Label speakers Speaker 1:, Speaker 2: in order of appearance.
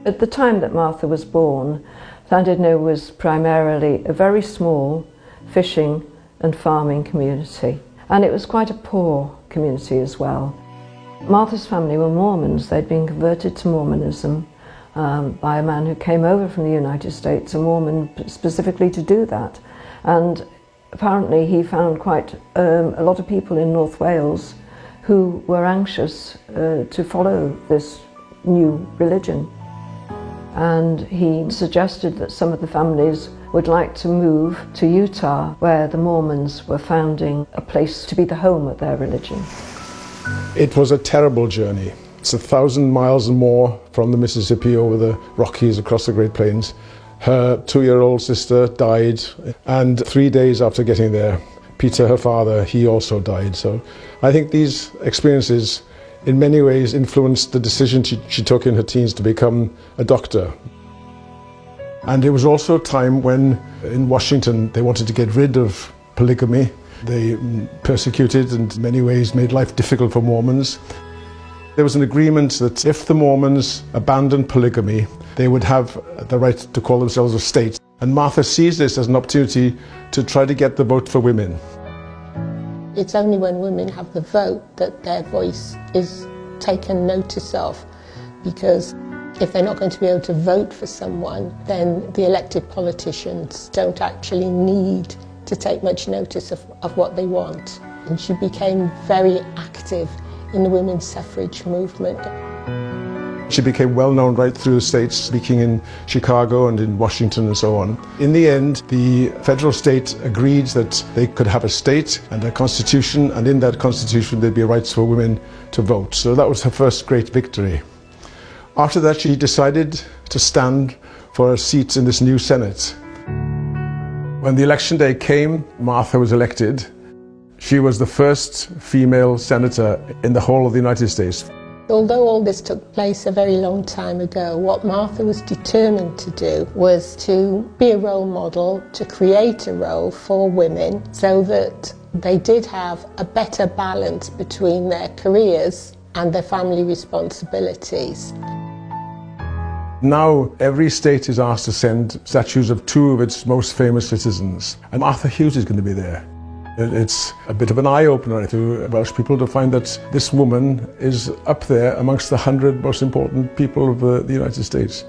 Speaker 1: At the time that Martha was born, Llandudno was primarily a very small fishing and farming community, and it was quite a poor community as well. Martha's family were Mormons. They'd been converted to Mormonism by a man who came over from the United States, a Mormon specifically to do that. And apparently he found quite a lot of people in North Wales who were anxious to follow this new religion. And he suggested that some of the families would like to move to Utah, where the Mormons were founding a place to be the home of their religion.
Speaker 2: It was a terrible journey. It's 1,000 miles and more from the Mississippi over the Rockies across the Great Plains. Her 2-year-old sister died, and 3 days after getting there, Peter, her father, he also died. So I think these experiences in many ways influenced the decision she took in her teens to become a doctor. And it was also a time when in Washington they wanted to get rid of polygamy. They persecuted and in many ways made life difficult for Mormons. There was an agreement that if the Mormons abandoned polygamy, they would have the right to call themselves a state. And Martha sees this as an opportunity to try to get the vote for women.
Speaker 3: It's only when women have the vote that their voice is taken notice of, because if they're not going to be able to vote for someone, then the elected politicians don't actually need to take much notice of what they want. And she became very active in the women's suffrage movement.
Speaker 2: She became well known right through the states, speaking in Chicago and in Washington and so on. In the end, the federal state agreed that they could have a state and a constitution, and in that constitution there'd be rights for women to vote. So that was her first great victory. After that, she decided to stand for a seat in this new Senate. When the election day came, Martha was elected. She was the first female senator in the whole of the United States.
Speaker 3: Although all this took place a very long time ago, what Martha was determined to do was to be a role model, to create a role for women so that they did have a better balance between their careers and their family responsibilities.
Speaker 2: Now every state is asked to send statues of 2 of its most famous citizens, and Martha Hughes is going to be there. It's a bit of an eye-opener to Welsh people to find that this woman is up there amongst the 100 most important people of the United States.